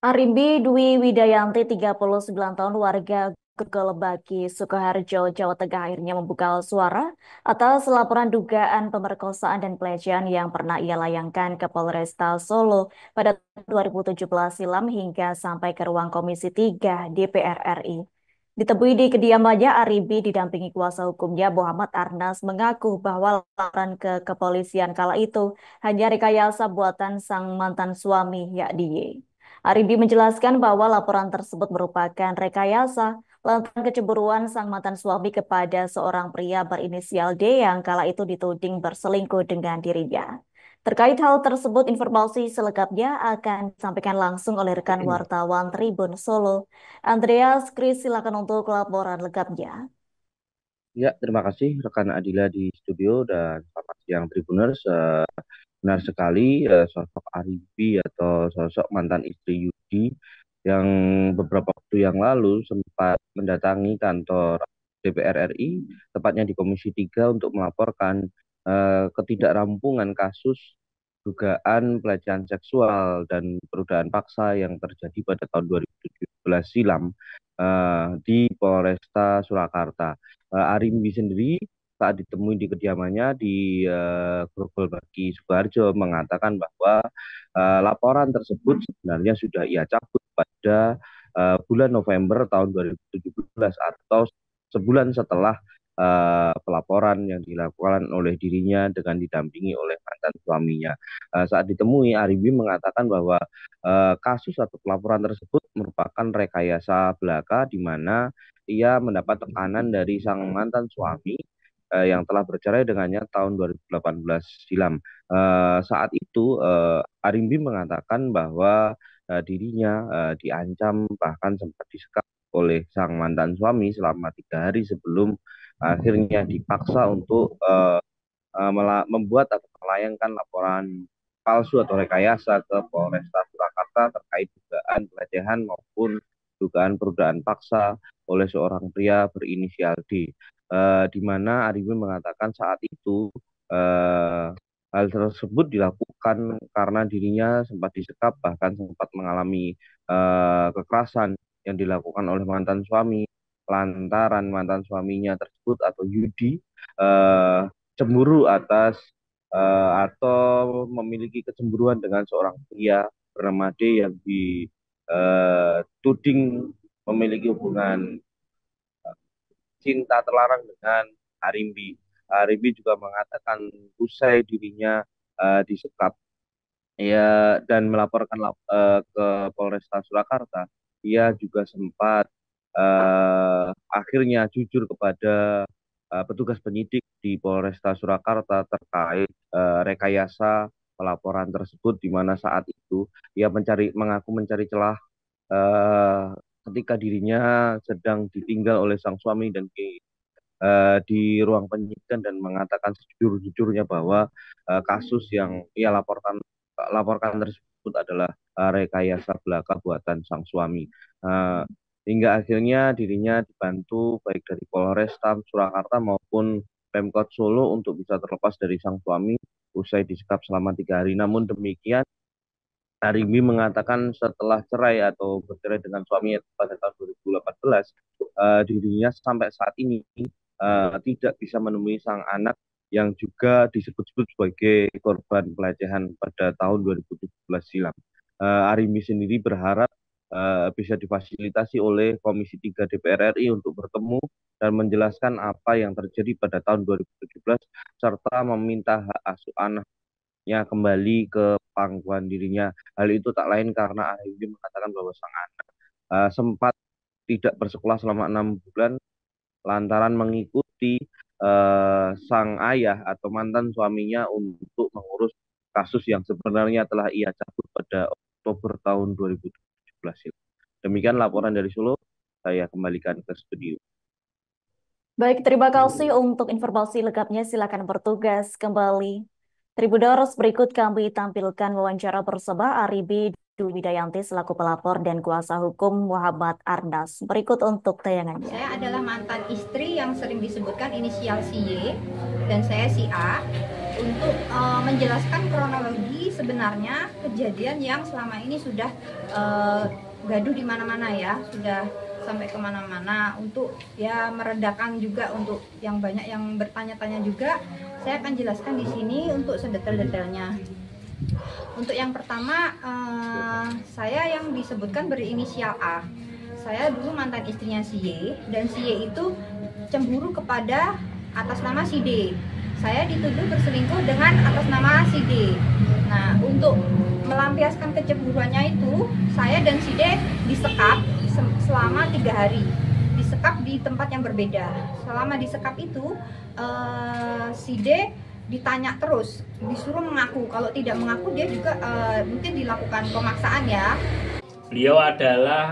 Arimbi Dwi Widayanti, 39 tahun, warga Gegelebagi, Sukoharjo, Jawa Tengah, akhirnya membuka suara atas laporan dugaan pemerkosaan dan pelecehan yang pernah ia layangkan ke Polresta Solo pada 2017 silam hingga sampai ke ruang Komisi 3 DPR RI. Ditemui di kediamannya, Arimbi didampingi kuasa hukumnya Muhammad Arnas mengaku bahwa laporan ke kepolisian kala itu hanya rekayasa buatan sang mantan suami, yakni Y. Aribi menjelaskan bahwa laporan tersebut merupakan rekayasa lantaran kecemburuan sang mantan suami kepada seorang pria berinisial D yang kala itu dituding berselingkuh dengan dirinya. Terkait hal tersebut, informasi selengkapnya akan disampaikan langsung oleh rekan wartawan Tribun Solo. Andreas Kris, silakan untuk laporan lengkapnya. Ya, terima kasih rekan Adila di studio dan selamat siang Tribuners. Benar sekali, sosok Aribi atau sosok mantan istri Yudi yang beberapa waktu yang lalu sempat mendatangi kantor DPR RI, tepatnya di Komisi 3 untuk melaporkan ketidakrampungan kasus dugaan pelecehan seksual dan penodaan paksa yang terjadi pada tahun 2017 silam di Polresta Surakarta. Arimbi sendiri saat ditemui di kediamannya di Grogol Bagi Sukoharjo mengatakan bahwa laporan tersebut sebenarnya sudah ia cabut pada bulan November tahun 2017 atau sebulan setelah pelaporan yang dilakukan oleh dirinya dengan didampingi oleh mantan suaminya. Saat ditemui, Arimbi mengatakan bahwa kasus atau pelaporan tersebut merupakan rekayasa belaka di mana ia mendapat tekanan dari sang mantan suami yang telah bercerai dengannya tahun 2018 silam. Saat itu Arimbi mengatakan bahwa dirinya diancam bahkan sempat disekap oleh sang mantan suami selama 3 hari sebelum akhirnya dipaksa untuk membuat atau melayangkan laporan palsu atau rekayasa ke Polresta Surakarta terkait dugaan pelecehan maupun dugaan penodaan paksa oleh seorang pria berinisial D. Di mana Arifin mengatakan saat itu eh, hal tersebut dilakukan karena dirinya sempat disekap bahkan sempat mengalami kekerasan yang dilakukan oleh mantan suami lantaran mantan suaminya tersebut atau Yudi eh, cemburu atas atau memiliki kecemburuan dengan seorang pria bernama D yang dituding memiliki hubungan cinta terlarang dengan Arimbi. Arimbi juga mengatakan usai dirinya disekap ya dan melaporkan ke Polresta Surakarta, ia juga sempat akhirnya jujur kepada petugas penyidik di Polresta Surakarta terkait rekayasa pelaporan tersebut di mana saat itu ia mengaku mencari celah eh, ketika dirinya sedang ditinggal oleh sang suami dan di ruang penyidikan dan mengatakan sejujur-jujurnya bahwa kasus yang ia laporkan tersebut adalah rekayasa belaka buatan sang suami. Eh, Hingga akhirnya dirinya dibantu baik dari Polresta Surakarta maupun Pemkot Solo untuk bisa terlepas dari sang suami usai disekap selama 3 hari. Namun demikian, Arimi mengatakan setelah cerai atau bercerai dengan suaminya pada tahun 2018, dirinya sampai saat ini tidak bisa menemui sang anak yang juga disebut-sebut sebagai korban pelecehan pada tahun 2017 silam. Arimi sendiri berharap bisa difasilitasi oleh Komisi 3 DPR RI untuk bertemu dan menjelaskan apa yang terjadi pada tahun 2017 serta meminta hak asuh anak kembali ke pangkuan dirinya. Hal itu tak lain karena Ahyudi mengatakan bahwa sang anak sempat tidak bersekolah selama 6 bulan lantaran mengikuti sang ayah atau mantan suaminya untuk mengurus kasus yang sebenarnya telah ia cabut pada Oktober tahun 2017. Demikian laporan dari Solo, saya kembalikan ke studio. Baik, terima kasih untuk informasi lengkapnya. Silakan bertugas kembali. Tribuners, berikut kami tampilkan wawancara bersama Aribi Dwi Widayanti selaku pelapor dan kuasa hukum Muhammad Arnas. Berikut untuk tayangannya. Saya adalah mantan istri yang sering disebutkan inisial si Y dan saya si A untuk menjelaskan kronologi sebenarnya kejadian yang selama ini sudah gaduh di mana-mana ya, sudah sampai kemana-mana. Untuk ya meredakan juga untuk yang banyak yang bertanya-tanya juga, saya akan jelaskan di sini untuk sedetail-detailnya. Untuk yang pertama, saya yang disebutkan berinisial A. Saya dulu mantan istrinya si Y, dan si Y itu cemburu kepada atas nama si D. Saya dituduh berselingkuh dengan atas nama si D. Nah, untuk melampiaskan kecemburuannya itu, saya dan si D disekap selama 3 hari. Disekap di tempat yang berbeda. Selama disekap itu, si D ditanya terus, disuruh mengaku. Kalau tidak mengaku, dia juga mungkin dilakukan pemaksaan ya. Beliau adalah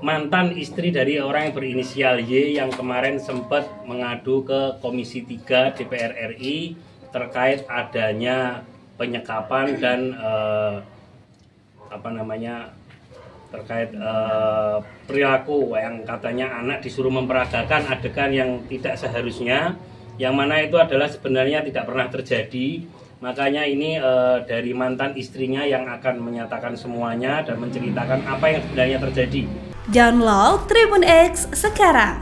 mantan istri dari orang yang berinisial Y yang kemarin sempat mengadu ke Komisi 3 DPR RI terkait adanya penyekapan dan terkait perilaku yang katanya anak disuruh memperagakan adegan yang tidak seharusnya, yang mana itu adalah sebenarnya tidak pernah terjadi. Makanya ini dari mantan istrinya yang akan menyatakan semuanya dan menceritakan apa yang sebenarnya terjadi. Download Tribun X sekarang,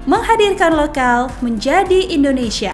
menghadirkan lokal menjadi Indonesia.